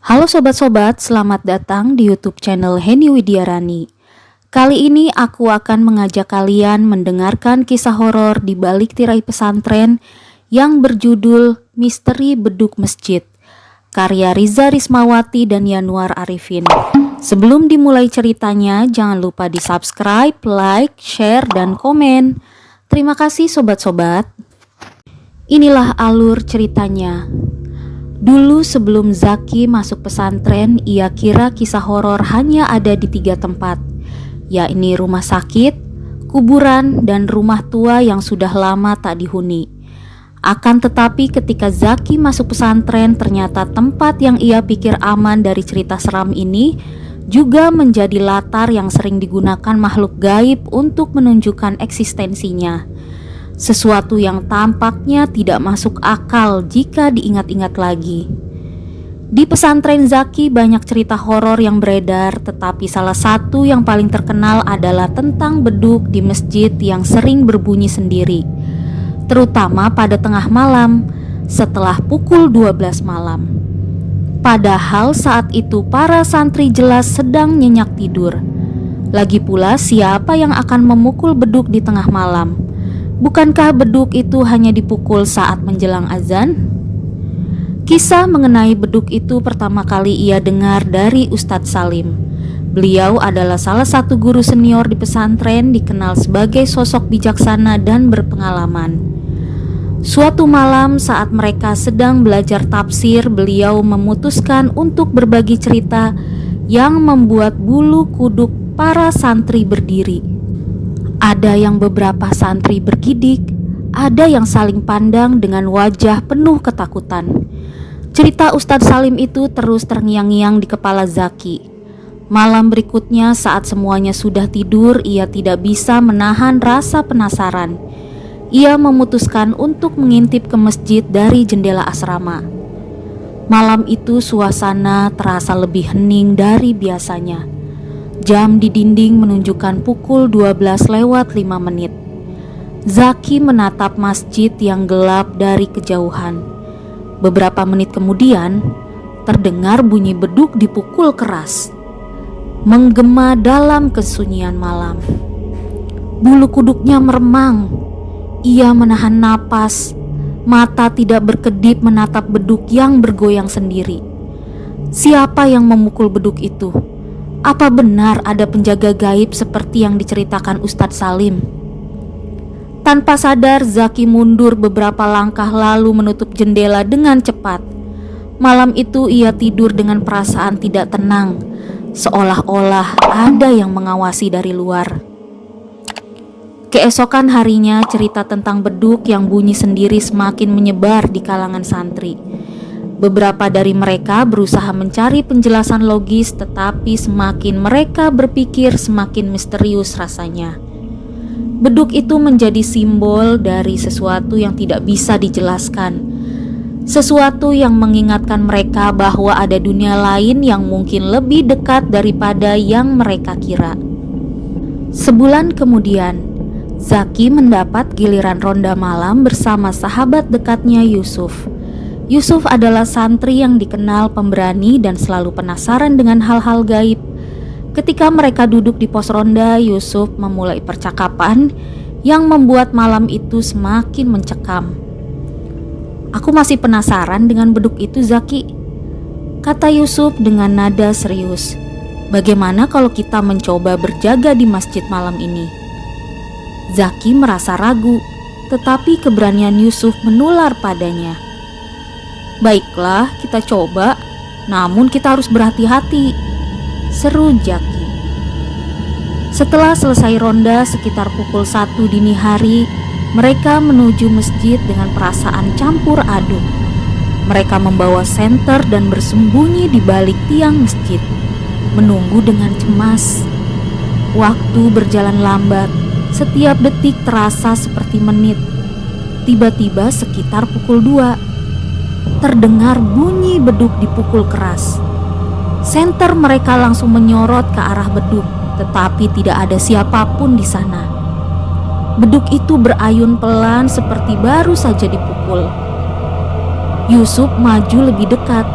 Halo sobat-sobat, selamat datang di YouTube channel Heni Widiarani. Kali ini aku akan mengajak kalian mendengarkan kisah horor di balik tirai pesantren yang berjudul Misteri Beduk Masjid, karya Riza Rismawati dan Yanuar Arifin. Sebelum dimulai ceritanya, jangan lupa di subscribe, like, share, dan komen. Terima kasih sobat-sobat. Inilah alur ceritanya. Dulu sebelum Zaki masuk pesantren, ia kira kisah horor hanya ada di 3 tempat, yakni rumah sakit, kuburan, dan rumah tua yang sudah lama tak dihuni. Akan tetapi ketika Zaki masuk pesantren, ternyata tempat yang ia pikir aman dari cerita seram ini juga menjadi latar yang sering digunakan makhluk gaib untuk menunjukkan eksistensinya. Sesuatu yang tampaknya tidak masuk akal jika diingat-ingat lagi. Di pesantren Zaki banyak cerita horor yang beredar, tetapi salah satu yang paling terkenal adalah tentang beduk di masjid yang sering berbunyi sendiri, terutama pada tengah malam setelah pukul 12 malam. Padahal saat itu para santri jelas sedang nyenyak tidur. Lagi pula, siapa yang akan memukul beduk di tengah malam? Bukankah beduk itu hanya dipukul saat menjelang azan? Kisah mengenai beduk itu pertama kali ia dengar dari Ustadz Salim. Beliau adalah salah satu guru senior di pesantren, dikenal sebagai sosok bijaksana dan berpengalaman. Suatu malam saat mereka sedang belajar tafsir, beliau memutuskan untuk berbagi cerita yang membuat bulu kuduk para santri berdiri. Ada yang beberapa santri bergidik, ada yang saling pandang dengan wajah penuh ketakutan. Cerita Ustadz Salim itu terus terngiang-ngiang di kepala Zaki. Malam berikutnya saat semuanya sudah tidur, ia tidak bisa menahan rasa penasaran. Ia memutuskan untuk mengintip ke masjid dari jendela asrama. Malam itu suasana terasa lebih hening dari biasanya. Jam di dinding menunjukkan pukul 12:05. Zaki menatap masjid yang gelap dari kejauhan. Beberapa menit kemudian, terdengar bunyi beduk dipukul keras, menggema dalam kesunyian malam. Bulu kuduknya meremang. Ia menahan napas, mata tidak berkedip menatap beduk yang bergoyang sendiri. Siapa yang memukul beduk itu? Apa benar ada penjaga gaib seperti yang diceritakan Ustadz Salim? Tanpa sadar, Zaki mundur beberapa langkah lalu menutup jendela dengan cepat. Malam itu ia tidur dengan perasaan tidak tenang, seolah-olah ada yang mengawasi dari luar. Keesokan harinya, cerita tentang beduk yang bunyi sendiri semakin menyebar di kalangan santri. Beberapa dari mereka berusaha mencari penjelasan logis, tetapi semakin mereka berpikir semakin misterius rasanya. Beduk itu menjadi simbol dari sesuatu yang tidak bisa dijelaskan, sesuatu yang mengingatkan mereka bahwa ada dunia lain yang mungkin lebih dekat daripada yang mereka kira. Sebulan kemudian, Zaki mendapat giliran ronda malam bersama sahabat dekatnya Yusuf. Yusuf adalah santri yang dikenal pemberani dan selalu penasaran dengan hal-hal gaib. Ketika mereka duduk di pos ronda, Yusuf memulai percakapan yang membuat malam itu semakin mencekam. "Aku masih penasaran dengan beduk itu, Zaki," kata Yusuf dengan nada serius. "Bagaimana kalau kita mencoba berjaga di masjid malam ini?" Zaki merasa ragu, tetapi keberanian Yusuf menular padanya. "Baiklah, kita coba, namun kita harus berhati-hati," seru Zaki. Setelah selesai ronda sekitar pukul 1 dini hari, mereka menuju masjid dengan perasaan campur aduk. Mereka membawa senter dan bersembunyi di balik tiang masjid, menunggu dengan cemas. Waktu berjalan lambat, setiap detik terasa seperti menit. Tiba-tiba sekitar pukul 2, terdengar bunyi beduk dipukul keras. Senter mereka langsung menyorot ke arah beduk, tetapi tidak ada siapapun di sana. Beduk itu berayun pelan seperti baru saja dipukul. Yusuf maju lebih dekat.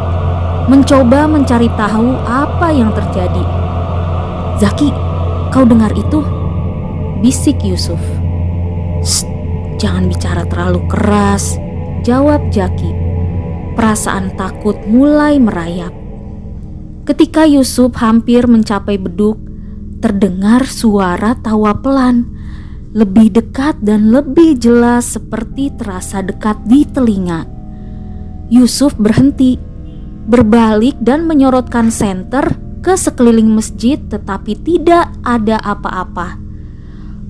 mencoba mencari tahu apa yang terjadi. "Zaki, kau dengar itu?" bisik Yusuf. "Shh, jangan bicara terlalu keras," jawab Zaki. Perasaan takut mulai merayap. Ketika Yusuf hampir mencapai beduk, terdengar suara tawa pelan, lebih dekat dan lebih jelas, seperti terasa dekat di telinga. Yusuf berhenti, berbalik dan menyorotkan senter ke sekeliling masjid, tetapi tidak ada apa-apa.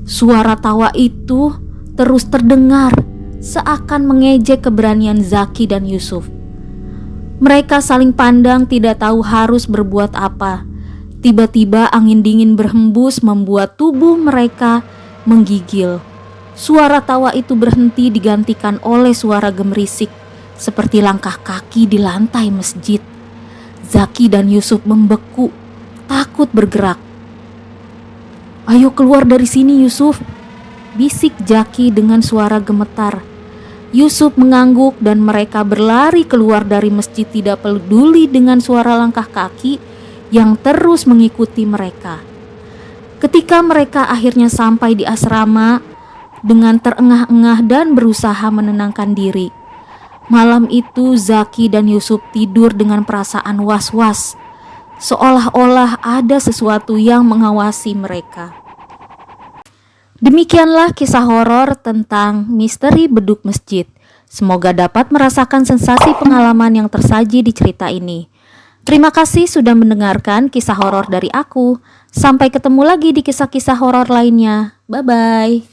Suara tawa itu terus terdengar, seakan mengejek keberanian Zaki dan Yusuf. Mereka saling pandang, tidak tahu harus berbuat apa. Tiba-tiba angin dingin berhembus membuat tubuh mereka menggigil. Suara tawa itu berhenti, digantikan oleh suara gemerisik seperti langkah kaki di lantai masjid. Zaki dan Yusuf membeku, takut bergerak. "Ayo keluar dari sini Yusuf," bisik Zaki dengan suara gemetar. Yusuf mengangguk dan mereka berlari keluar dari masjid, tidak peduli dengan suara langkah kaki yang terus mengikuti mereka. Ketika mereka akhirnya sampai di asrama, dengan terengah-engah dan berusaha menenangkan diri. Malam itu Zaki dan Yusuf tidur dengan perasaan was-was, seolah-olah ada sesuatu yang mengawasi mereka. Demikianlah kisah horor tentang misteri beduk masjid. Semoga dapat merasakan sensasi pengalaman yang tersaji di cerita ini. Terima kasih sudah mendengarkan kisah horor dari aku. Sampai ketemu lagi di kisah-kisah horor lainnya. Bye-bye.